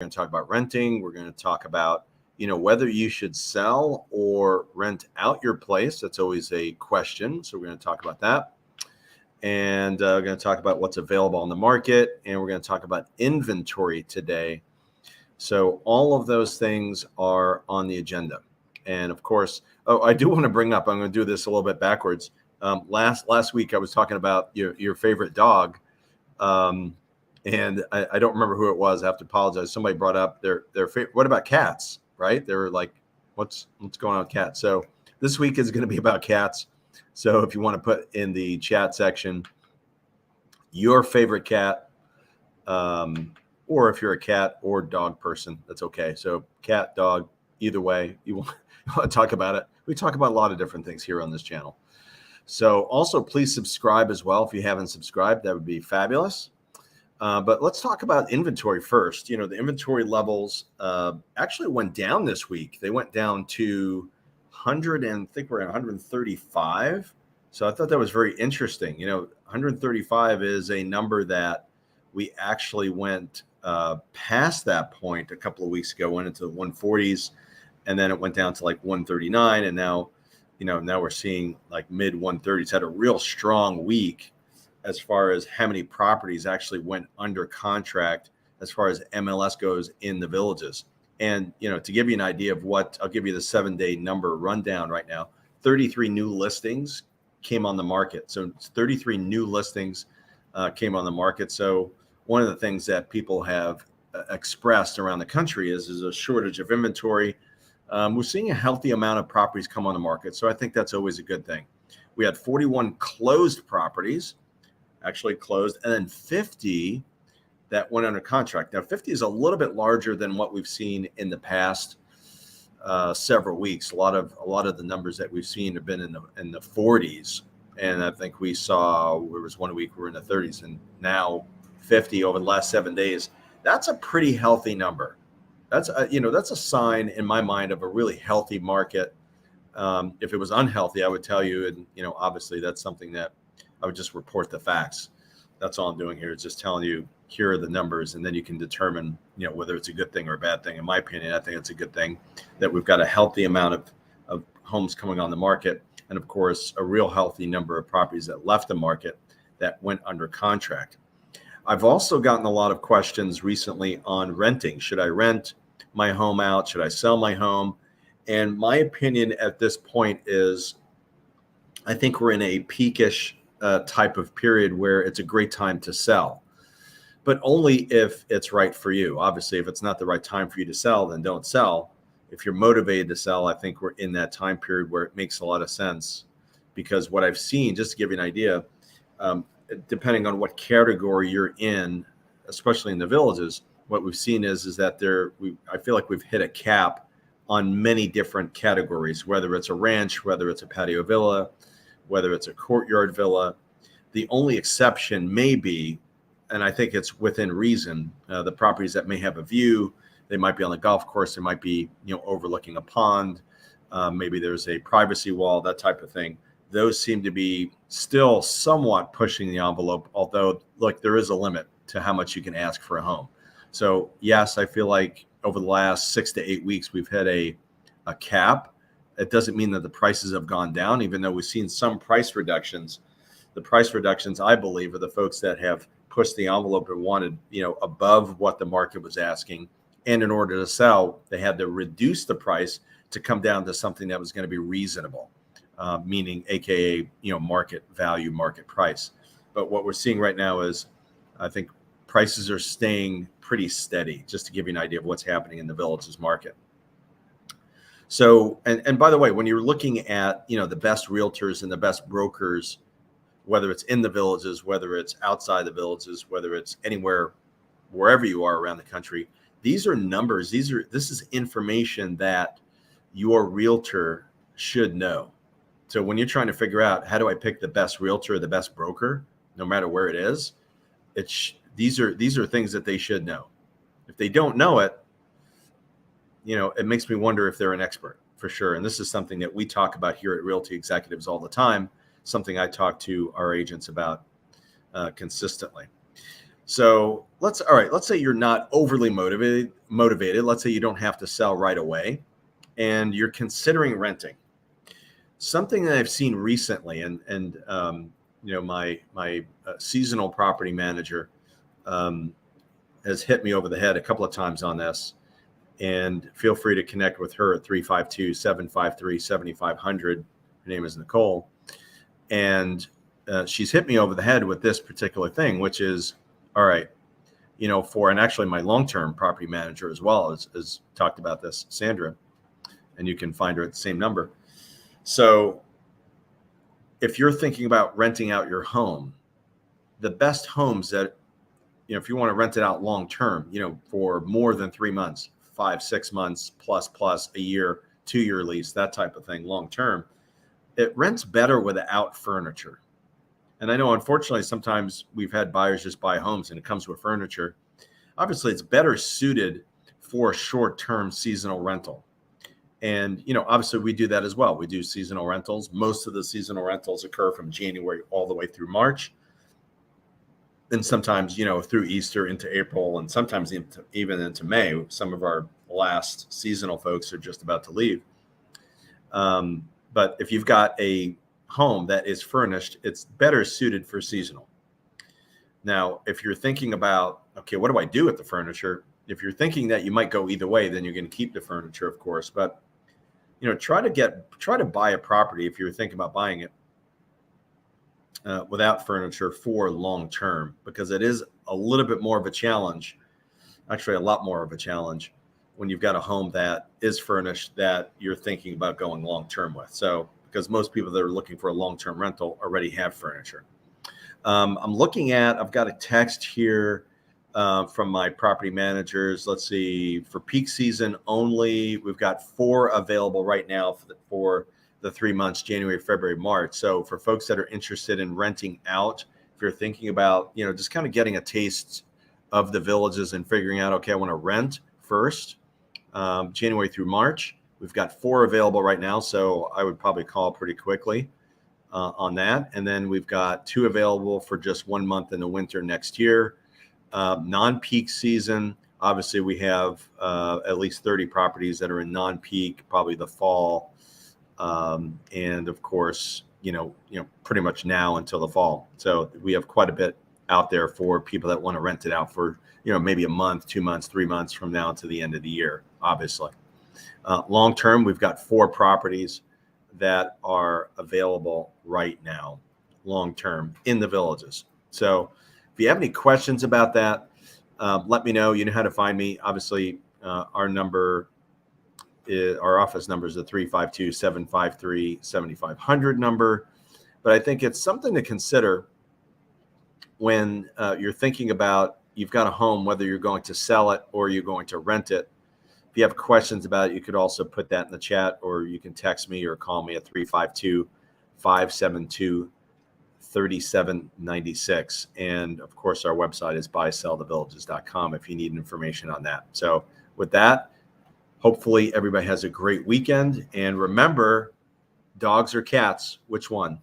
going to talk about renting. We're going to talk about, whether you should sell or rent out your place. That's always a question. So we're going to talk about that. And we're going to talk about what's available on the market. And we're going to talk about inventory today. So all of those things are on the agenda. And of course, I do want to bring up, I'm going to do this a little bit backwards. Last week, I was talking about your favorite dog. And I don't remember who it was. I have to apologize. Somebody brought up their favorite. What about cats? Right? They were like, what's going on with cats? So this week is going to be about cats. So if you want to put in the chat section your favorite cat, or if you're a cat or dog person, that's okay. So cat, dog, either way, you want to talk about it. We talk about a lot of different things here on this channel. So also please subscribe as well. If you haven't subscribed, that would be fabulous. But let's talk about inventory first. The inventory levels actually went down this week. They went down to 100 and I think we're at 135. So I thought that was very interesting. 135 is a number that we actually went past that point a couple of weeks ago, went into the 140s, and then it went down to like 139. And now, now we're seeing like mid 130s. Had a real strong week as far as how many properties actually went under contract as far as MLS goes in the villages. And, to give you an idea of what, I'll give you the 7-day number rundown right now. 33 new listings came on the market. So 33 new listings came on the market. So one of the things that people have expressed around the country is a shortage of inventory. We're seeing a healthy amount of properties come on the market. So I think that's always a good thing. We had 41 closed properties actually closed, and then 50 that went under contract. Now 50 is a little bit larger than what we've seen in the past several weeks. A lot of the numbers that we've seen have been in the 40s, and I think we saw there was one week we were in the 30s, and now 50 over the last 7 days. That's a pretty healthy number. That's a sign in my mind of a really healthy market. If it was unhealthy, I would tell you, and obviously that's something that I would just report the facts. That's all I'm doing here is just telling you, here are the numbers, and then you can determine, whether it's a good thing or a bad thing. In my opinion, I think it's a good thing that we've got a healthy amount of homes coming on the market. And of course, a real healthy number of properties that left the market that went under contract. I've also gotten a lot of questions recently on renting. Should I rent my home out? Should I sell my home? And my opinion at this point is, I think we're in a peakish type of period where it's a great time to sell, but only if it's right for you. Obviously, if it's not the right time for you to sell, then don't sell. If you're motivated to sell, I think we're in that time period where it makes a lot of sense, because what I've seen, just to give you an idea, depending on what category you're in, especially in the villages, what we've seen is that I feel like we've hit a cap on many different categories, whether it's a ranch, whether it's a patio villa, whether it's a courtyard villa. The only exception may be, and I think it's within reason, the properties that may have a view. They might be on the golf course. They might be, overlooking a pond. Maybe there's a privacy wall, that type of thing. Those seem to be still somewhat pushing the envelope, although, look, there is a limit to how much you can ask for a home. So, yes, I feel like over the last 6 to 8 weeks, we've had a cap. It doesn't mean that the prices have gone down, even though we've seen some price reductions. The price reductions, I believe, are the folks that have pushed the envelope and wanted, above what the market was asking. And in order to sell, they had to reduce the price to come down to something that was going to be reasonable, meaning AKA, market value, market price. But what we're seeing right now is, I think prices are staying pretty steady, just to give you an idea of what's happening in the villages market. So, and by the way, when you're looking at, the best realtors and the best brokers, whether it's in the villages, whether it's outside the villages, whether it's anywhere, wherever you are around the country, these are numbers. This is information that your realtor should know. So when you're trying to figure out, how do I pick the best realtor or the best broker, no matter where it is, these are things that they should know. If they don't know it, it makes me wonder if they're an expert, for sure. And this is something that we talk about here at Realty Executives all the time, something I talk to our agents about consistently. So let's say you're not overly motivated. Let's say you don't have to sell right away and you're considering renting. Something that I've seen recently, and my seasonal property manager has hit me over the head a couple of times on this, and feel free to connect with her at 352-753-7500. Her name is Nicole. And she's hit me over the head with this particular thing, which is, all right, and actually my long-term property manager as well has talked about this, Sandra, and you can find her at the same number. So if you're thinking about renting out your home, the best homes that, if you want to rent it out long-term, for more than 3 months, 5-6 months plus a year, 2-year lease, that type of thing, long-term, it rents better without furniture. And I know, unfortunately, sometimes we've had buyers just buy homes and it comes with furniture. Obviously, it's better suited for short-term seasonal rental. And, obviously we do that as well. We do seasonal rentals. Most of the seasonal rentals occur from January all the way through March. And sometimes, through Easter into April, and sometimes even into May. Some of our last seasonal folks are just about to leave. But if you've got a home that is furnished, it's better suited for seasonal. Now, if you're thinking about, okay, what do I do with the furniture? If you're thinking that you might go either way, then you're going to keep the furniture, of course. But try to buy a property, if you're thinking about buying it, without furniture for long term, because it is a little bit more of a challenge, actually a lot more of a challenge, when you've got a home that is furnished that you're thinking about going long term with. So, because most people that are looking for a long term rental already have furniture. I've got a text here from my property managers. Let's see, for peak season only, we've got 4 available right now for the 3 months, January, February, March. So for folks that are interested in renting out, if you're thinking about, just kind of getting a taste of the villages and figuring out, okay, I want to rent first, January through March, we've got 4 available right now. So I would probably call pretty quickly on that. And then we've got 2 available for just 1 month in the winter next year. Non-peak season, obviously we have at least 30 properties that are in non-peak, probably the fall. And of course, pretty much now until the fall. So we have quite a bit out there for people that want to rent it out for, maybe a month, 2 months, 3 months from now to the end of the year, obviously. Long term, we've got 4 properties that are available right now, long term, in the villages. So if you have any questions about that, let me know. You know how to find me. Obviously, our office number is the 352-753-7500 number. But I think it's something to consider when you're thinking about, you've got a home, whether you're going to sell it or you're going to rent it. If you have questions about it, you could also put that in the chat, or you can text me or call me at 352-572-3796. And of course, our website is buysellthevillages.com if you need information on that. So with that, hopefully everybody has a great weekend. And remember, dogs or cats, which one?